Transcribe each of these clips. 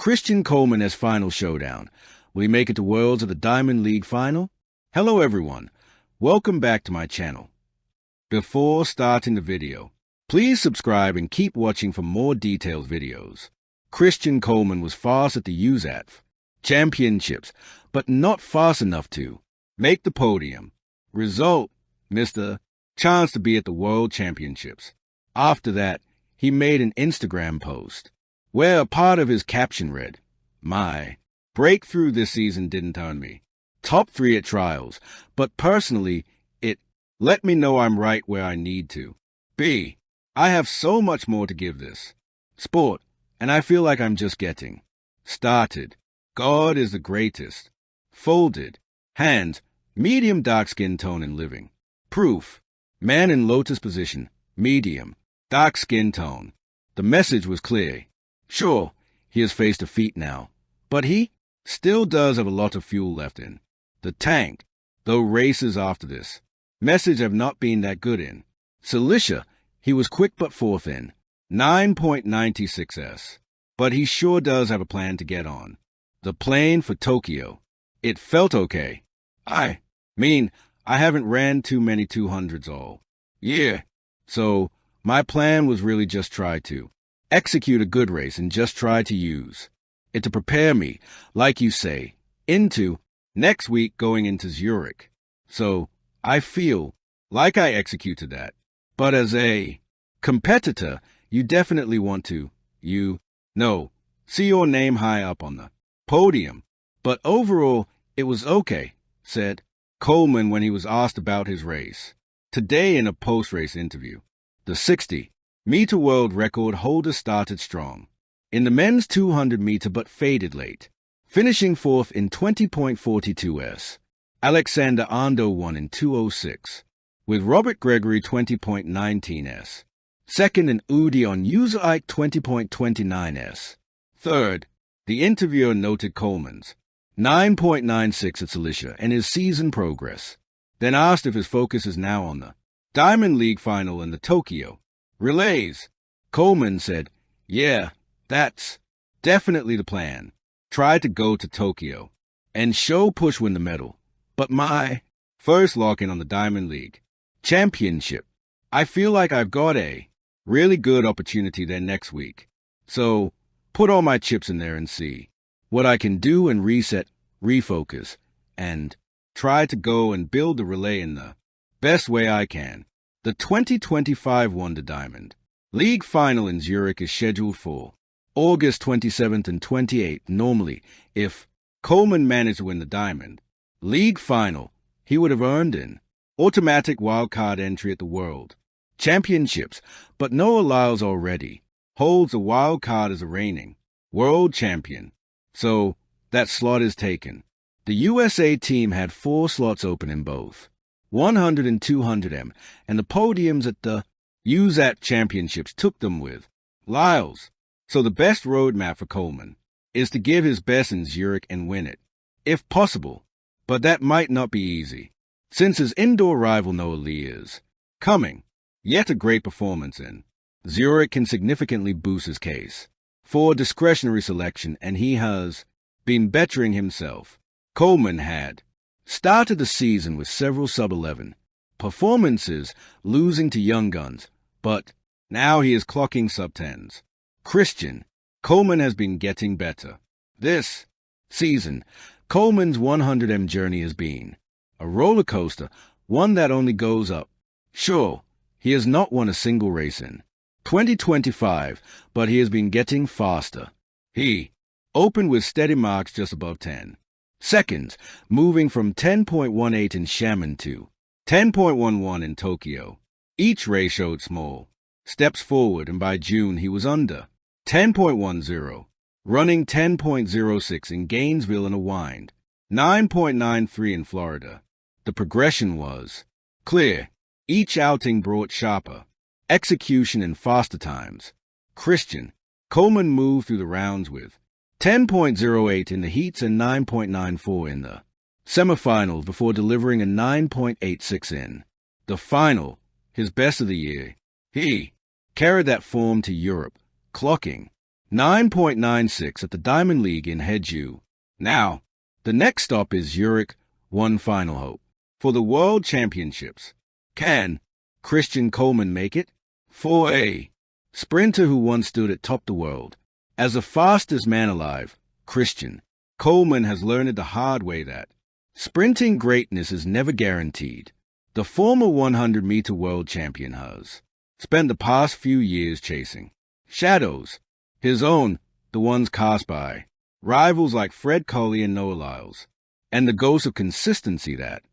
Christian Coleman as final showdown. Will he make it to Worlds of the Diamond League final? Hello everyone. Welcome back to my channel. Before starting the video, please subscribe and keep watching for more detailed videos. Christian Coleman was fast at the USATF Championships, but not fast enough to make the podium. Result, Mr. Chance to be at the World Championships. After that, he made an Instagram post where a part of his caption read, "My breakthrough this season didn't earn me top 3 at trials, but personally, it let me know I'm right where I need to be. I have so much more to give this sport, and I feel like I'm just getting started. God is the greatest. Folded hands, medium dark skin tone and living proof. Man in lotus position, medium dark skin tone." The message was clear. Sure, he has faced defeat now, but he still does have a lot of fuel left in the tank, though races after this message have not been that good in. Cilicia, he was quick but fourth in 9.96s, but he sure does have a plan to get on the plane for Tokyo. It felt okay. I mean, I haven't ran too many 200s all year, so my plan was really just try to execute a good race and just try to use it to prepare me, like you say, into next week going into Zurich. So I feel like I executed that. But as a competitor, you definitely want to, see your name high up on the podium. But overall, it was okay, said Coleman when he was asked about his race today in a post-race interview. The 60-meter world record holder started strong in the men's 200-meter but faded late, finishing fourth in 20.42s. Alexander Ando won in 2:06, with Robert Gregory 20.19s. Second and Udi on user Ike 20.29s. Third, the interviewer noted Coleman's 9.96 at Cilicia and his season progress, then asked if his focus is now on the Diamond League final and the Tokyo relays. Coleman said, "Yeah, that's definitely the plan. Try to go to Tokyo and show push win the medal. But my first lock-in on the Diamond League Championship, I feel like I've got a really good opportunity there next week. So put all my chips in there and see what I can do and reset, refocus, and try to go and build the relay in the best way I can." The 2025 Wonder Diamond League final in Zurich is scheduled for August 27th and 28th. Normally, if Coleman managed to win the Diamond League final, he would have earned an automatic wildcard entry at the World Championships, but Noah Lyles already holds a wild card as a reigning world champion, so that slot is taken. The USA team had 4 slots open in both 100 and 200m, and the podiums at the USAT Championships took them with Lyles. So the best roadmap for Coleman is to give his best in Zurich and win it, if possible, but that might not be easy, since his indoor rival Noah Lee is coming. Yet a great performance in Zurich can significantly boost his case for discretionary selection, and he has been bettering himself. Coleman had started the season with several sub-11 performances, losing to young guns, but now he is clocking sub-10s. Christian Coleman has been getting better. This season, Coleman's 100m journey has been a roller coaster, one that only goes up. Sure, he has not won a single race in 2025, but he has been getting faster. He opened with steady marks just above 10 seconds, moving from 10.18 in Xiamen to 10.11 in Tokyo. Each race showed small steps forward, and by June he was under 10.10, running 10.06 in Gainesville and a wind 9.93 in Florida. The progression was clear. Each outing brought sharper execution and faster times. Christian Coleman moved through the rounds with 10.08 in the heats and 9.94 in the semifinals before delivering a 9.86 in the final, his best of the year. He carried that form to Europe, clocking 9.96 at the Diamond League in Jeju. Now, the next stop is Zurich, one final hope. For the World Championships, can Christian Coleman make it? For a sprinter who once stood atop the world as the fastest man alive, Christian Coleman has learned the hard way that sprinting greatness is never guaranteed. The former 100-meter world champion has spent the past few years chasing shadows, his own, the ones cast by rivals like Fred Colley and Noah Lyles, and the ghost of consistency that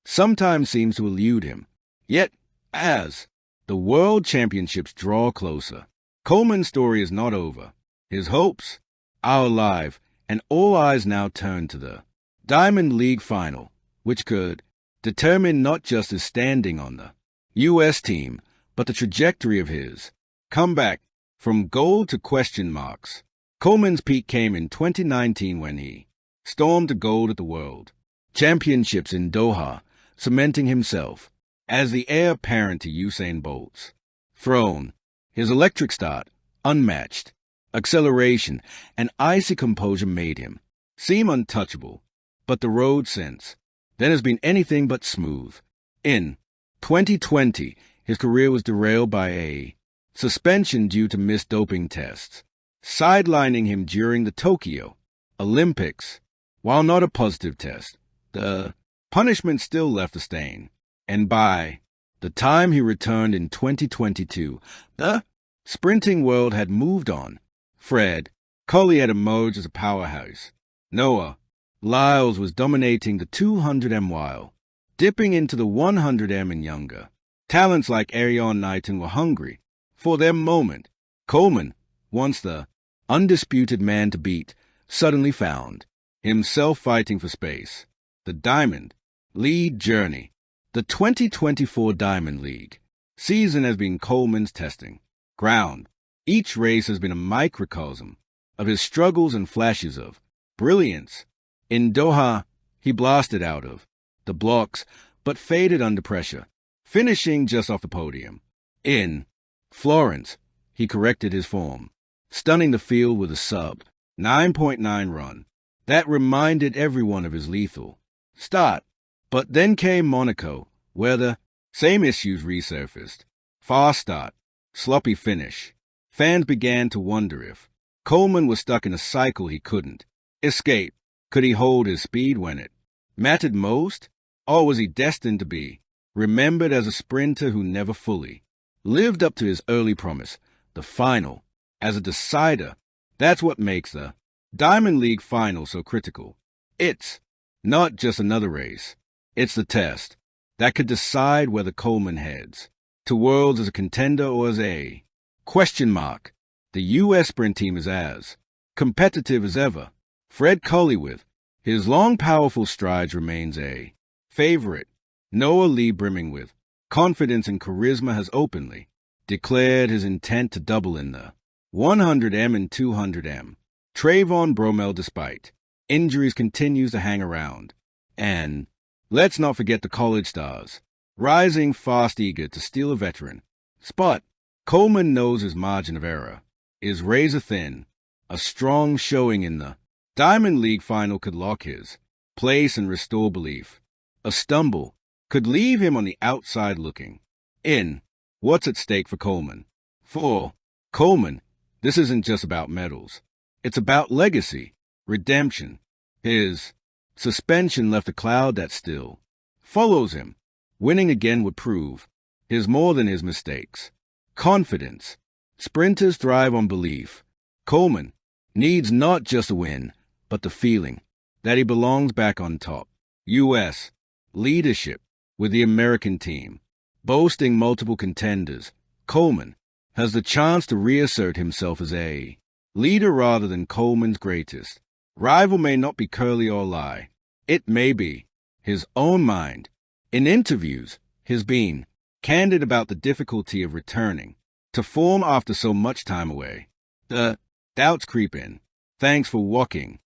sometimes seems to elude him. Yet, as the World Championships draw closer, Coleman's story is not over. His hopes are alive, and all eyes now turn to the Diamond League final, which could determine not just his standing on the U.S. team, but the trajectory of his comeback from gold to question marks. Coleman's peak came in 2019 when he stormed the gold at the World Championships in Doha, cementing himself as the heir apparent to Usain Bolt's throne. His electric start, unmatched acceleration, and icy composure made him seem untouchable, but the road since then has been anything but smooth. In 2020, his career was derailed by a suspension due to missed doping tests, sidelining him during the Tokyo Olympics. While not a positive test, the punishment still left a stain, and by the time he returned in 2022, the sprinting world had moved on. Fred Colley had emerged as a powerhouse. Noah Lyles was dominating the 200m while dipping into the 100m, and younger talents like Arion Knighton were hungry for their moment. Coleman, once the undisputed man to beat, suddenly found himself fighting for space. The Diamond League journey. The 2024 Diamond League season has been Coleman's testing ground. Each race has been a microcosm of his struggles and flashes of brilliance. In Doha, he blasted out of the blocks, but faded under pressure, finishing just off the podium. In Florence, he corrected his form, stunning the field with a sub 9.9 run that reminded everyone of his lethal start. But then came Monaco, where the same issues resurfaced. Fast start, sloppy finish. Fans began to wonder if Coleman was stuck in a cycle he couldn't escape. Could he hold his speed when it mattered most? Or was he destined to be remembered as a sprinter who never fully lived up to his early promise? The final, as a decider, that's what makes the Diamond League final so critical. It's not just another race. It's the test that could decide whether Coleman heads to Worlds as a contender or as a question mark. The U.S. sprint team is as competitive as ever. Fred Colley, with his long, powerful strides, remains a favorite. Noah Lee, brimming with confidence and charisma, has openly declared his intent to double in the 100m and 200m. Trayvon Bromell, despite injuries, continues to hang around. And let's not forget the college stars, rising fast, eager to steal a veteran spot. Coleman knows his margin of error is razor thin. A strong showing in the Diamond League final could lock his place and restore belief. A stumble could leave him on the outside looking in. What's at stake for Coleman? For Coleman, this isn't just about medals. It's about legacy, redemption. His suspension left a cloud that still follows him. Winning again would prove his more than his mistakes. Confidence. Sprinters thrive on belief. Coleman needs not just a win, but the feeling that he belongs back on top. U.S. leadership with the American team, boasting multiple contenders. Coleman has the chance to reassert himself as a leader rather than Coleman's greatest rival. May not be Curly or Lie. It may be his own mind. In interviews, he's been candid about the difficulty of returning to form after so much time away. The doubts creep in. Thanks for walking